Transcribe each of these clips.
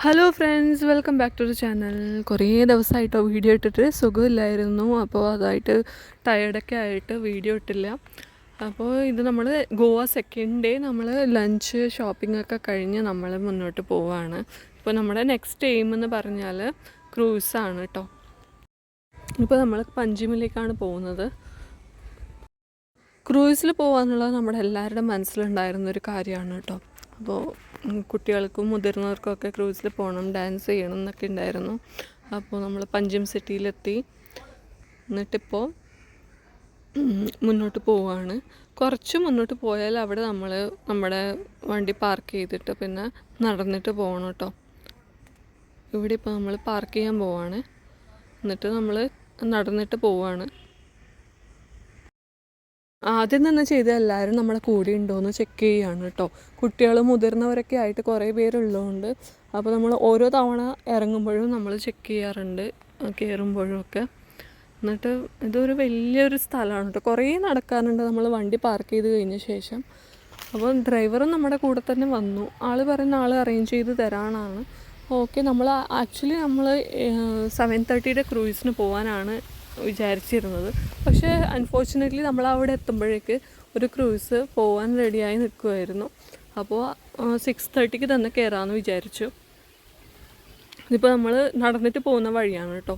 Hello friends, welcome back to the channel. കുറേ ദിവസമായിട്ടോ video ഇട്ടിട്ട് സുഖമില്ലായിരുന്നു. അപ്പോൾ അതായിട്ട് ടയർഡൊക്കെ ആയിട്ട് വീഡിയോ ഇട്ടില്ല. അപ്പോൾ ഇത് നമ്മൾ ഗോവ സെക്കൻഡ് ഡേ നമ്മൾ ലഞ്ച് ഷോപ്പിംഗൊക്കെ കഴിഞ്ഞ് നമ്മൾ മുന്നോട്ട് പോവുകയാണ്. ഇപ്പോൾ നമ്മുടെ നെക്സ്റ്റ് എയിം എന്ന് പറഞ്ഞാൽ ക്രൂസാണ് കേട്ടോ. ഇപ്പോൾ നമ്മൾ പഞ്ചിമിലേക്കാണ് പോകുന്നത്. ക്രൂസിൽ പോകാന്നുള്ളത് നമ്മുടെ എല്ലാവരുടെ മനസ്സിലുണ്ടായിരുന്നൊരു കാര്യമാണ് കേട്ടോ. അപ്പോൾ കുട്ടികൾക്കും മുതിർന്നവർക്കൊക്കെ ക്രൂസിൽ പോകണം, ഡാൻസ് ചെയ്യണം എന്നൊക്കെ ഉണ്ടായിരുന്നു. അപ്പോൾ നമ്മൾ പഞ്ചിം സിറ്റിയിലെത്തി. എന്നിട്ടിപ്പോൾ മുന്നോട്ട് പോവുകയാണ്. കുറച്ച് മുന്നോട്ട് പോയാൽ അവിടെ നമ്മൾ നമ്മുടെ വണ്ടി പാർക്ക് ചെയ്തിട്ട് പിന്നെ നടന്നിട്ട് പോകണം കേട്ടോ. ഇവിടെ ഇപ്പോൾ നമ്മൾ പാർക്ക് ചെയ്യാൻ പോവുകയാണ്. എന്നിട്ട് നമ്മൾ നടന്നിട്ട് പോവുകയാണ്. ആദ്യം തന്നെ ചെയ്ത എല്ലാവരും നമ്മളെ കൂടെ ഉണ്ടോയെന്ന് ചെക്ക് ചെയ്യുകയാണ് കേട്ടോ. കുട്ടികൾ മുതിർന്നവരൊക്കെ ആയിട്ട് കുറേ പേരുള്ളതുകൊണ്ട് അപ്പോൾ നമ്മൾ ഓരോ തവണ ഇറങ്ങുമ്പോഴും നമ്മൾ ചെക്ക് ചെയ്യാറുണ്ട്, കയറുമ്പോഴും ഒക്കെ. എന്നിട്ട് ഇതൊരു വലിയൊരു സ്ഥലമാണ് കേട്ടോ, കുറേ നടക്കാനുണ്ട് നമ്മൾ വണ്ടി പാർക്ക് ചെയ്ത് കഴിഞ്ഞ ശേഷം. അപ്പോൾ ഡ്രൈവറും നമ്മുടെ കൂടെ തന്നെ വന്നു. ആൾ പറയുന്ന ആൾ അറേഞ്ച് ചെയ്ത് തരാനാണ്. ഓക്കെ, നമ്മൾ ആക്ച്വലി നമ്മൾ 7:30 ക്രൂയിസിന് പോകാനാണ് വിചാരിച്ചിരുന്നത്. പക്ഷേ അൺഫോർച്ചുനേറ്റ്ലി നമ്മൾ അവിടെ എത്തുമ്പോഴേക്ക് ഒരു ക്രൂസ് പോകാൻ റെഡിയായി നിൽക്കുമായിരുന്നു. അപ്പോൾ 6:30 തന്നെ കയറാമെന്ന് വിചാരിച്ചു. ഇതിപ്പോൾ നമ്മൾ നടന്നിട്ട് പോകുന്ന വഴിയാണ് കേട്ടോ.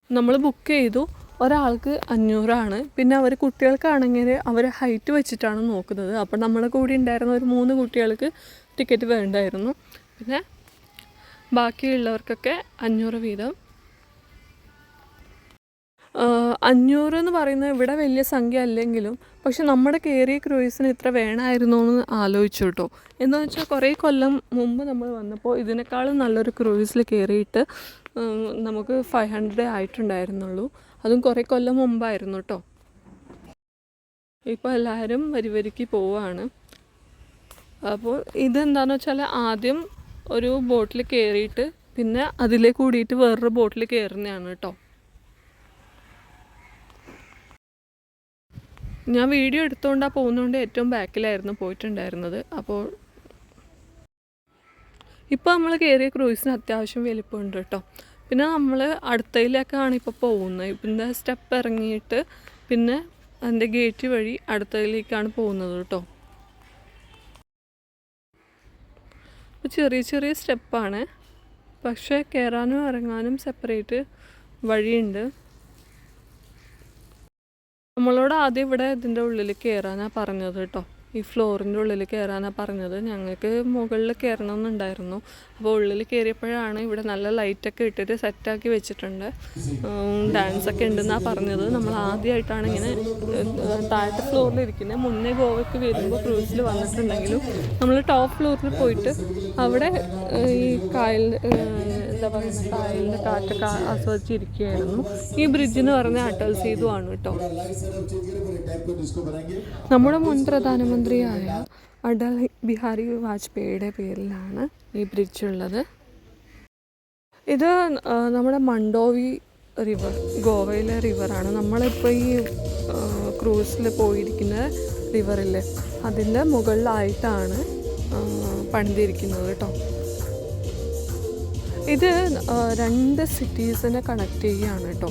നമ്മൾ ബുക്ക് ചെയ്തു. ഒരാൾക്ക് 500 പിന്നെ അവർ കുട്ടികൾക്കാണെങ്കിൽ അവർ ഹൈറ്റ് വെച്ചിട്ടാണ് നോക്കുന്നത്. അപ്പോൾ നമ്മുടെ കൂടെ ഉണ്ടായിരുന്ന ഒരു 3 കുട്ടികൾക്ക് ടിക്കറ്റ് വേണ്ടായിരുന്നു. പിന്നെ ബാക്കിയുള്ളവർക്കൊക്കെ 500 വീതം. 500 എന്ന് പറയുന്നത് ഇവിടെ വലിയ സംഖ്യ അല്ലെങ്കിലും പക്ഷെ നമ്മുടെ കയറിയ ക്രൂയിസിന് ഇത്ര വേണമായിരുന്നോ എന്ന് ആലോചിച്ചു കേട്ടോ. എന്ന് വെച്ചാൽ കുറേ കൊല്ലം മുമ്പ് നമ്മൾ വന്നപ്പോൾ ഇതിനേക്കാളും നല്ലൊരു ക്രൂയിസിൽ കയറിയിട്ട് നമുക്ക് 500 ആയിട്ടുണ്ടായിരുന്നുള്ളൂ. അതും കുറേ കൊല്ലം മുമ്പായിരുന്നു കേട്ടോ. ഇപ്പോൾ എല്ലാവരും വരിക്ക് പോവുകയാണ്. അപ്പോൾ ഇതെന്താണെന്ന് വെച്ചാൽ ആദ്യം ഒരു ബോട്ടിൽ കയറിയിട്ട് പിന്നെ അതിലേ കൂടിയിട്ട് വേറൊരു ബോട്ടിൽ കയറുന്നതാണ് കേട്ടോ. ഞാൻ വീഡിയോ എടുത്തുകൊണ്ടാണ് പോകുന്നതുകൊണ്ട് ഏറ്റവും ബാക്കിലായിരുന്നു പോയിട്ടുണ്ടായിരുന്നത്. അപ്പോൾ ഇപ്പോൾ നമ്മൾ കയറിയ ക്രൂയിസിന് അത്യാവശ്യം വലിപ്പമുണ്ട് കേട്ടോ. പിന്നെ നമ്മൾ അടുത്തയിലേക്കാണ് ഇപ്പോൾ പോകുന്നത്. പിന്നെ സ്റ്റെപ്പ് ഇറങ്ങിയിട്ട് പിന്നെ അതിൻ്റെ ഗേറ്റ് വഴി അടുത്തയിലേക്കാണ് പോകുന്നത് കേട്ടോ. അപ്പോൾ ചെറിയ ചെറിയ സ്റ്റെപ്പാണ്, പക്ഷേ കയറാനും ഇറങ്ങാനും സെപ്പറേറ്റ് വഴിയുണ്ട്. നമ്മളോട് ആദ്യം ഇവിടെ ഇതിൻ്റെ ഉള്ളിൽ കയറാനാണ് പറഞ്ഞത് കേട്ടോ. ഈ ഫ്ലോറിൻ്റെ ഉള്ളിൽ കയറാനാണ് പറഞ്ഞത്. ഞങ്ങൾക്ക് മുകളിൽ കയറണമെന്നുണ്ടായിരുന്നു. അപ്പോൾ ഉള്ളിൽ കയറിയപ്പോഴാണ് ഇവിടെ നല്ല ലൈറ്റൊക്കെ ഇട്ടിട്ട് സെറ്റാക്കി വെച്ചിട്ടുണ്ട്, ഡാൻസൊക്കെ ഉണ്ടെന്നാണ് പറഞ്ഞത്. നമ്മൾ ആദ്യമായിട്ടാണ് ഇങ്ങനെ താഴത്തെ ഫ്ലോറിൽ ഇരിക്കുന്നത്. മുന്നേ ഗോവയ്ക്ക് വരുമ്പോൾ ക്രൂസിൽ വന്നിട്ടുണ്ടെങ്കിലും നമ്മൾ ടോപ്പ് ഫ്ലോറിൽ പോയിട്ട് അവിടെ ഈ എന്താ പറയുക, കായലിൻ്റെ കാറ്റൊക്കെ ആസ്വദിച്ചിരിക്കുകയായിരുന്നു. ഈ ബ്രിഡ്ജെന്ന് പറഞ്ഞാൽ അടൽ സേതു ആണ് കേട്ടോ. നമ്മുടെ മുൻ പ്രധാനമന്ത്രിയായ അടൽ ബിഹാരി വാജ്പേയിയുടെ പേരിലാണ് ഈ ബ്രിഡ്ജ് ഉള്ളത്. ഇത് നമ്മുടെ മണ്ടോവി റിവർ, ഗോവയിലെ റിവറാണ്. നമ്മളിപ്പോൾ ഈ ക്രൂസിൽ പോയിരിക്കുന്ന റിവറില്ലേ, അതിൻ്റെ മുകളിലായിട്ടാണ് പണിതിരിക്കുന്നത് കേട്ടോ. ഇത് 2 സിറ്റീസിനെ കണക്ട് ചെയ്യുകയാണ് കേട്ടോ.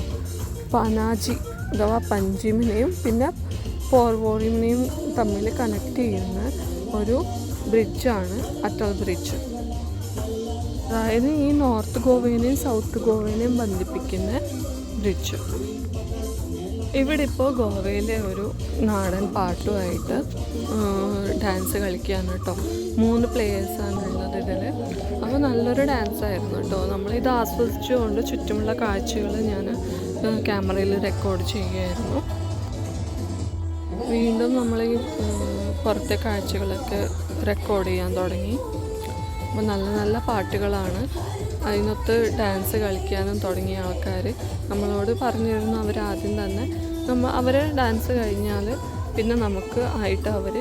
പനാജി അഥവാ പഞ്ചിമിനെയും പിന്നെ പോർവോറിനെയും തമ്മിൽ കണക്ട് ചെയ്യുന്ന ഒരു ബ്രിഡ്ജാണ് അടൽ ബ്രിഡ്ജ്. അതായത് ഈ നോർത്ത് ഗോവയെയും സൗത്ത് ഗോവയെയും ബന്ധിപ്പിക്കുന്ന ബ്രിഡ്ജ്. ഇവിടെ ഇപ്പോൾ ഗോവയിലെ ഒരു നാടൻ പാട്ടുമായിട്ട് ഡാൻസ് കളിക്കുകയാണ് കേട്ടോ. 3 പ്ലേയേഴ്സാണുള്ളത് ഇതിൽ. അപ്പോൾ നല്ലൊരു ഡാൻസായിരുന്നു കേട്ടോ. നമ്മളിത് ആസ്വദിച്ചുകൊണ്ട് ചുറ്റുമുള്ള കാഴ്ചകൾ ഞാൻ ക്യാമറയിൽ റെക്കോർഡ് ചെയ്യുകയായിരുന്നു. വീണ്ടും നമ്മൾ ഈ പുറത്തെ കാഴ്ചകളൊക്കെ റെക്കോർഡ് ചെയ്യാൻ തുടങ്ങി. അപ്പോൾ നല്ല നല്ല പാട്ടുകളാണ്. അതിനൊത്ത് ഡാൻസ് കളിക്കാനും തുടങ്ങിയ ആൾക്കാർ നമ്മളോട് പറഞ്ഞിരുന്നു. അവരാദ്യം തന്നെ അവർ ഡാൻസ് കഴിഞ്ഞാൽ പിന്നെ നമുക്ക് ആയിട്ട് അവർ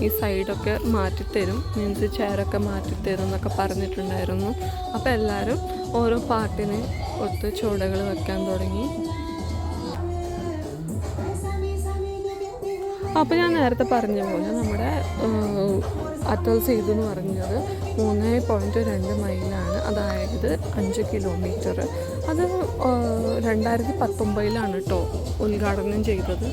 ഈ സൈഡൊക്കെ മാറ്റിത്തരും, മീൻസ് ചെയറൊക്കെ മാറ്റിത്തരും എന്നൊക്കെ പറഞ്ഞിട്ടുണ്ടായിരുന്നു. അപ്പോൾ എല്ലാവരും ഓരോ പാട്ടിന് ഒത്ത് ചുവടുകൾ വെക്കാൻ തുടങ്ങി. അപ്പോൾ ഞാൻ നേരത്തെ പറഞ്ഞ പോലെ നമ്മുടെ അറ്റൽ സേതു എന്ന് പറഞ്ഞത് 3.2 മൈലാണ്, അതായത് 5 കിലോമീറ്റർ. അത് 2019 കേട്ടോ ഉദ്ഘാടനം ചെയ്തത്.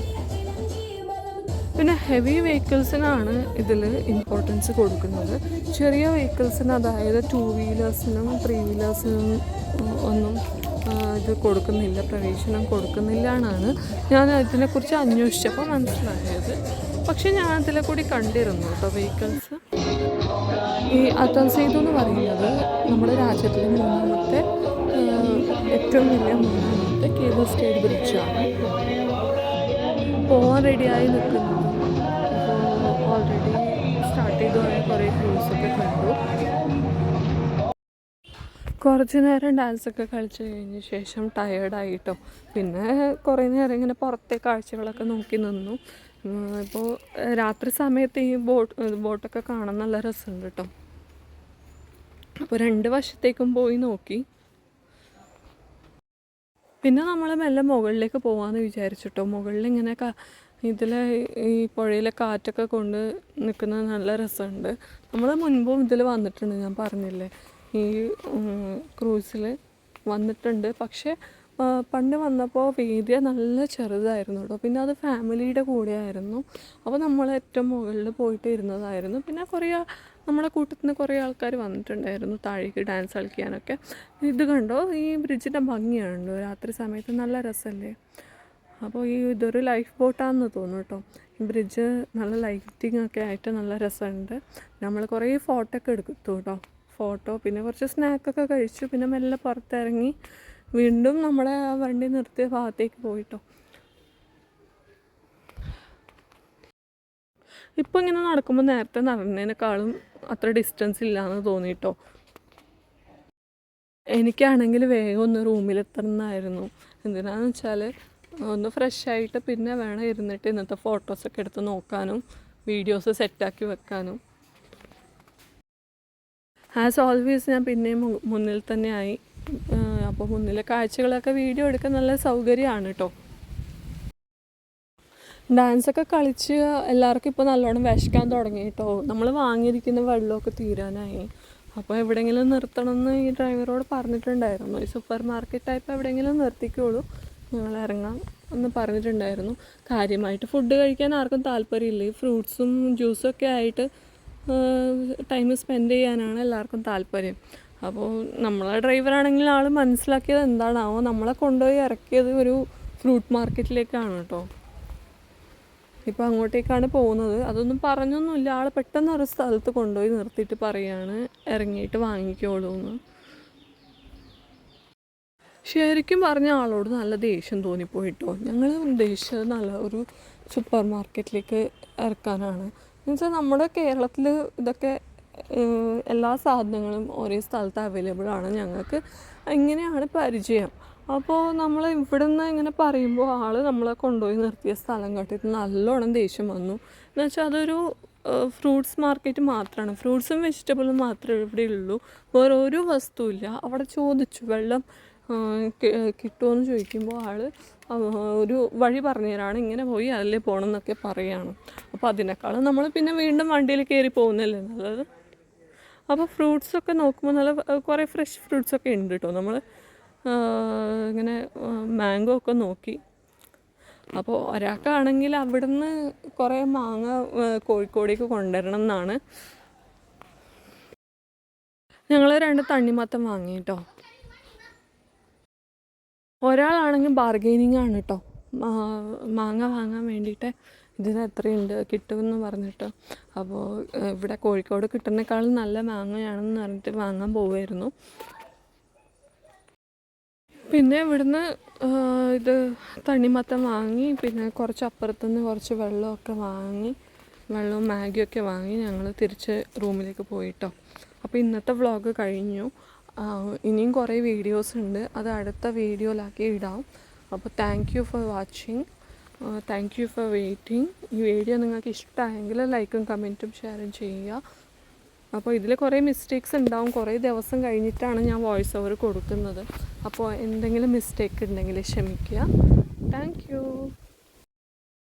പിന്നെ ഹെവി വെഹിക്കിൾസിനാണ് ഇതിൽ ഇമ്പോർട്ടൻസ് കൊടുക്കുന്നത്. ചെറിയ വെഹിക്കിൾസിന്, അതായത് 2 വീലേഴ്സിനും 3 വീലേഴ്സിനും ഒന്നും ഇത് കൊടുക്കുന്നില്ല, പ്രവേശനം കൊടുക്കുന്നില്ല എന്നാണ് ഞാൻ ഇതിനെക്കുറിച്ച് അന്വേഷിച്ചപ്പോൾ മനസ്സിലായത്. പക്ഷേ ഞാൻ അതിലെ കൂടി കണ്ടിരുന്നു കേട്ടോ വെഹിക്കിൾസ്. ഈ അറ്റൽ സേതു എന്ന് പറയുന്നത് നമ്മുടെ രാജ്യത്തിലെ ഏറ്റവും വലിയ മൂന്നാമത്തെ കേബിൾ സ്റ്റേഡ് ബ്രിഡ്ജാണ്. പോകാൻ റെഡിയായി നിൽക്കുന്നത്. ഓൾറെഡി സ്റ്റാർട്ട് ചെയ്തു പോയ കുറേ വ്യൂസൊക്കെ കണ്ടു. കുറച്ച് നേരം ഡാൻസൊക്കെ കളിച്ച് കഴിഞ്ഞ ശേഷം ടയേർഡായിട്ടോ പിന്നെ കുറേ നേരം ഇങ്ങനെ പുറത്തെ കാഴ്ചകളൊക്കെ നോക്കി നിന്നു. ഇപ്പോൾ രാത്രി സമയത്ത് ഈ ബോട്ടൊക്കെ കാണാൻ നല്ല രസമുണ്ട് കേട്ടോ. അപ്പോൾ 2 വശത്തേക്കും പോയി നോക്കി. പിന്നെ നമ്മൾ മെല്ലെ മുകളിലേക്ക് പോകാമെന്ന് വിചാരിച്ചിട്ടോ. മുകളിൽ ഇങ്ങനെ ഇതിൽ ഈ പുഴയിലെ കാറ്റൊക്കെ കൊണ്ട് നിൽക്കുന്നത് നല്ല രസമുണ്ട്. നമ്മൾ മുൻപും ഇതിൽ വന്നിട്ടുണ്ട്, ഞാൻ പറഞ്ഞില്ലേ, ഈ ക്രൂസിൽ വന്നിട്ടുണ്ട്. പക്ഷേ പണ്ട് വന്നപ്പോൾ വേദിയ നല്ല ചെറുതായിരുന്നു കേട്ടോ. പിന്നെ അത് ഫാമിലിയുടെ കൂടെ ആയിരുന്നു. അപ്പോൾ നമ്മൾ ഏറ്റവും മുകളിൽ പോയിട്ട് ഇരുന്നതായിരുന്നു. പിന്നെ നമ്മുടെ കൂട്ടത്തിൽ നിന്ന് കുറേ ആൾക്കാർ വന്നിട്ടുണ്ടായിരുന്നു താഴേക്ക് ഡാൻസ് കളിക്കാനൊക്കെ. ഇത് കണ്ടോ, ഈ ബ്രിഡ്ജിൻ്റെ ഭംഗിയാണല്ലോ രാത്രി സമയത്ത്, നല്ല രസമല്ലേ. അപ്പോൾ ഇതൊരു ലൈഫ് ബോട്ടാണെന്ന് തോന്നുന്നു കേട്ടോ. ഈ ബ്രിഡ്ജ് നല്ല ലൈറ്റിംഗ് ഒക്കെ ആയിട്ട് നല്ല രസമുണ്ട്. നമ്മൾ കുറേ ഫോട്ടോ ഒക്കെ എടുത്തു കേട്ടോ. പിന്നെ കുറച്ച് സ്നാക്കൊക്കെ കഴിച്ചു. പിന്നെ മെല്ലെ പുറത്തിറങ്ങി വീണ്ടും നമ്മുടെ ആ വണ്ടി നിർത്തിയ ഭാഗത്തേക്ക് പോയിട്ടോ. ഇപ്പോൾ ഇങ്ങനെ നടക്കുമ്പോൾ നേരത്തെ നടന്നതിനേക്കാളും അത്ര ഡിസ്റ്റൻസ് ഇല്ലയെന്ന് തോന്നിയിട്ടോ. എനിക്കാണെങ്കിൽ വേഗം ഒന്ന് റൂമിലെത്തണമെന്നായിരുന്നു. എന്തിനാന്ന് വെച്ചാൽ ഒന്ന് ഫ്രഷ് ആയിട്ട് പിന്നെ വേണം ഇരുന്നിട്ട് ഇന്നത്തെ ഫോട്ടോസൊക്കെ എടുത്ത് നോക്കാനും വീഡിയോസ് സെറ്റാക്കി വെക്കാനും. ആസ് ഓൾവേസ് ഞാൻ പിന്നെയും മുന്നിൽ തന്നെ ആയി. അപ്പോൾ മുന്നിലെ കാഴ്ചകളൊക്കെ വീഡിയോ എടുക്കാൻ നല്ല സൗകര്യമാണ് കേട്ടോ. ഡാൻസൊക്കെ കളിച്ച് എല്ലാവർക്കും ഇപ്പോൾ നല്ലോണം വിശക്കാൻ തുടങ്ങി കേട്ടോ. നമ്മൾ വാങ്ങിയിരിക്കുന്ന വെള്ളമൊക്കെ തീരാനായി. അപ്പോൾ എവിടെയെങ്കിലും നിർത്തണമെന്ന് ഈ ഡ്രൈവറോട് പറഞ്ഞിട്ടുണ്ടായിരുന്നു. ഈ സൂപ്പർ മാർക്കറ്റ് ടൈപ്പ് എവിടെയെങ്കിലും നിർത്തിക്കോളൂ, ഞങ്ങൾ ഇറങ്ങാം എന്ന് പറഞ്ഞിട്ടുണ്ടായിരുന്നു. കാര്യമായിട്ട് ഫുഡ് കഴിക്കാൻ ആർക്കും താല്പര്യമില്ല. ഈ ഫ്രൂട്ട്സും ജ്യൂസും ഒക്കെ ആയിട്ട് ടൈം സ്പെൻഡ് ചെയ്യാനാണ് എല്ലാവർക്കും താല്പര്യം. അപ്പോൾ നമ്മളെ ഡ്രൈവറാണെങ്കിൽ ആൾ മനസ്സിലാക്കിയത് എന്താണാവോ, നമ്മളെ കൊണ്ടുപോയി ഇറക്കിയത് ഒരു ഫ്രൂട്ട് മാർക്കറ്റിലേക്കാണ് കേട്ടോ. ഇപ്പോൾ അങ്ങോട്ടേക്കാണ് പോകുന്നത്. അതൊന്നും പറഞ്ഞൊന്നുമില്ല, ആൾ പെട്ടെന്ന് ഒരു സ്ഥലത്ത് കൊണ്ടുപോയി നിർത്തിയിട്ട് പറയാണ് ഇറങ്ങിയിട്ട് വാങ്ങിക്കോളൂ എന്ന്. ശരിക്കും പറഞ്ഞ ആളോട് നല്ല ദേഷ്യം തോന്നിപ്പോയിട്ടോ. ഞങ്ങൾ ഉദ്ദേശിച്ചത് നല്ല ഒരു സൂപ്പർ മാർക്കറ്റിലേക്ക് ഇറക്കാനാണ്. എന്നുവെച്ചാൽ നമ്മുടെ കേരളത്തിൽ ഇതൊക്കെ എല്ലാ സാധനങ്ങളും ഒരേ സ്ഥലത്ത് അവൈലബിൾ ആണ്. ഞങ്ങൾക്ക് ഇങ്ങനെയാണ് പരിചയം. അപ്പോൾ നമ്മൾ ഇവിടെ നിന്ന് ഇങ്ങനെ പറയുമ്പോൾ ആൾ നമ്മളെ കൊണ്ടുപോയി നിർത്തിയ സ്ഥലം കണ്ടിട്ട് നല്ലോണം ദേഷ്യം വന്നു. എന്നുവെച്ചാൽ അതൊരു ഫ്രൂട്ട്സ് മാർക്കറ്റ് മാത്രമാണ്. ഫ്രൂട്ട്സും വെജിറ്റബിളും മാത്രമേ ഇവിടെ ഉള്ളൂ, വേറെ ഒരു വസ്തുവില്ല. അവിടെ ചോദിച്ചു വെള്ളം കിട്ടുമെന്ന് ചോദിക്കുമ്പോൾ ആൾ ഒരു വഴി പറഞ്ഞു തരാണ്, ഇങ്ങനെ പോയി അതിലേ പോകണം എന്നൊക്കെ പറയുകയാണ്. അപ്പോൾ അതിനേക്കാളും നമ്മൾ പിന്നെ വീണ്ടും വണ്ടിയിൽ കയറി പോകുന്നല്ലേ നല്ലത്. അപ്പോൾ ഫ്രൂട്ട്സൊക്കെ നോക്കുമ്പോൾ നല്ല കുറേ ഫ്രഷ് ഫ്രൂട്ട്സൊക്കെ ഉണ്ട് കേട്ടോ. നമ്മൾ ഇങ്ങനെ മാംഗോ ഒക്കെ നോക്കി. അപ്പോൾ ഒരാൾക്കാണെങ്കിൽ അവിടെ നിന്ന് കുറേ മാങ്ങ കോഴിക്കോടേക്ക് കൊണ്ടുവരണം എന്നാണ്. ഞങ്ങൾ 2 തണ്ണിമത്തം വാങ്ങി കേട്ടോ. ഒരാളാണെങ്കിൽ ബാർഗെയിനിങ് ആണ് കേട്ടോ. മാങ്ങ വാങ്ങാൻ വേണ്ടിയിട്ട് ഇതിന് എത്രയുണ്ട് കിട്ടുമെന്ന് പറഞ്ഞിട്ട്. അപ്പോൾ ഇവിടെ കോഴിക്കോട് കിട്ടുന്നേക്കാളും നല്ല മാങ്ങയാണെന്ന് പറഞ്ഞിട്ട് വാങ്ങാൻ പോവുമായിരുന്നു. പിന്നെ ഇവിടുന്ന് ഇത് തണ്ണിമത്തം വാങ്ങി, പിന്നെ കുറച്ച് അപ്പുറത്തുനിന്ന് കുറച്ച് വെള്ളവും മാഗിയൊക്കെ വാങ്ങി ഞങ്ങൾ തിരിച്ച് റൂമിലേക്ക് പോയിട്ടോ. അപ്പോൾ ഇന്നത്തെ വ്ളോഗ് കഴിഞ്ഞു. ഇനിയും കുറേ വീഡിയോസ് ഉണ്ട്, അത് അടുത്ത വീഡിയോയിലാക്കി ഇടാം. അപ്പോൾ thank you for watching, thank you for waiting. ഈ വീഡിയോ നിങ്ങൾക്ക് ഇഷ്ടമായെങ്കിൽ ലൈക്കും കമൻറ്റും ഷെയറും ചെയ്യുക. അപ്പോൾ ഇതിൽ കുറേ മിസ്റ്റേക്സ് ഉണ്ടാവും. കുറേ ദിവസം കഴിഞ്ഞിട്ടാണ് ഞാൻ വോയിസ് ഓവർ കൊടുക്കുന്നത്. അപ്പോൾ എന്തെങ്കിലും മിസ്റ്റേക്ക് ഉണ്ടെങ്കിൽ ക്ഷമിക്കുക. Thank you.